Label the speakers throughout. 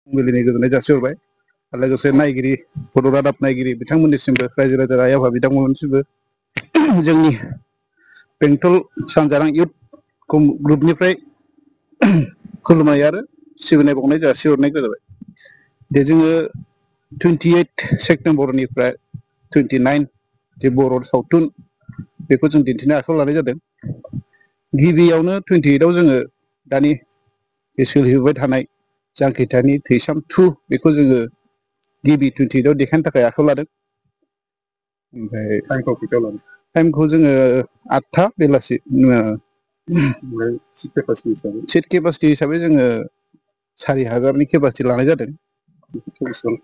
Speaker 1: फुंबिलिनि गोजोननाय जासिहरबाय आरो लोगोसे नायगिरि बर' रादाब नायगिरि बिथांमोननिसिमबो रायजो राजा आइ आफा बिथांमोननिसिमबो जोंनि बेंटल सानजारां इउथ ग्रुपनिफ्राय खुलुमनाय आरो सिबिनाय बावनाय जासिहरनाय जाबाय। दे जोङो 28 सेप्तेम्बरनिफ्राय 29 जे बर' सावथुन बेखौ जों दिन्थिनो आखायाव लानाय जादों। गिबियावनो 28आव जोङो दानि बे सोलिफुबाय थानाय जांख्रिथायनि थैसाम 2 बेखौ जोङो गिबि 28आव देखायनो थाखाय आखायाव लादों। ओमफ्राय टाइमखौ जोङो 8टा बेलासि सिट केपासिटि हिसाबै जोङो 4000 केपासिटि लानाय जादों।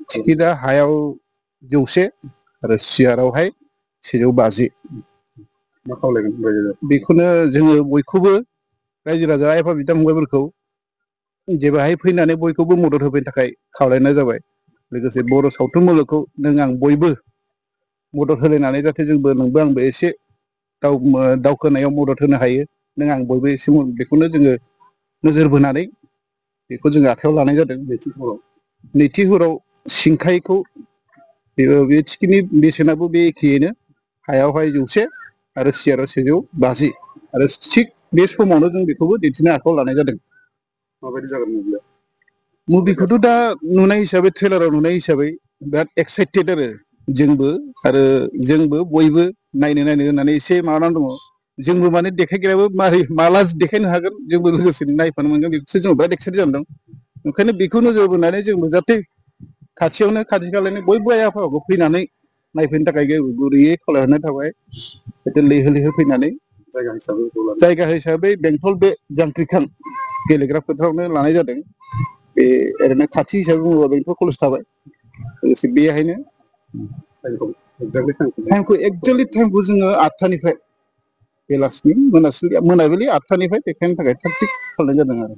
Speaker 1: टिकेटआ हायाव 100 आरो सियारावहाय 150। मा खावलायगोन बेखौनो जोङो बयखौबो रायजो राजा आइ आफा बिदा फंबायफोरखौ जे बाहाय फैनानै बयखौबो मदद होफैनो थाखाय खावलायनाय जाबाय। लोगोसे बर' सावथुन मुलुगखौ नों आं बयबो मदद होलायनानै जाहाथे जोंबो नोंबो आंबो एसे दावखोनायाव मदद होनो हायो। नों आं बयबो एसे बेखौनो जोङो नोजोर बोनानै बेखौ जोङो आखायाव लानाय जादों। नैथि हराव सिंखायखौ बे टिकेटनि बेसेनाबो बे एखेयैनो हायावहाय 100 आरो सियाराव 150 आरो थिग बे समावनो जों बेखौबो दिन्थिनो आखायाव लानाय जादों। माबायदि जागोन मुभिखौथ' दा नुनाय हिसाबै ट्रेलाराव नुनाय हिसाबै बिराद एक्साइटेड आरो जोंबो बयबो नायनो होननानै एसे माबानानै दङ। जोंबो माने देखायग्रायाबो माला देखायनो हागोन जोंबो लोगोसे नायफानो मोनगोन बेखौसो जों बिराद एक्साइटेड जानानै दं। ओंखायनो बेखौ नोजोर बोनानै जोंबो जाहाथे खाथियावनो खाथि खालानि बयबो आइ आफाखौ फैनानै नायफैनो थाखाय गुरैयै खावलायहरनाय थाबाय। लैहोर लैहोर फैनानै जायगा हिसाबै बेंटल बे जांख्रिखां गेलेग्रा फोथारावनो लानाय जादों। बे ओरैनो खाथि हिसाबै बुङोबा बेंटल कलेज थाबाय लोगोसे बेहायनो टाइमखौ जोङो 8टानिफ्राय बेलासिनि मोनाबिलि 8टानिफ्राय देखायनो थाखाय थाग थिग खालामनाय जादों आरो।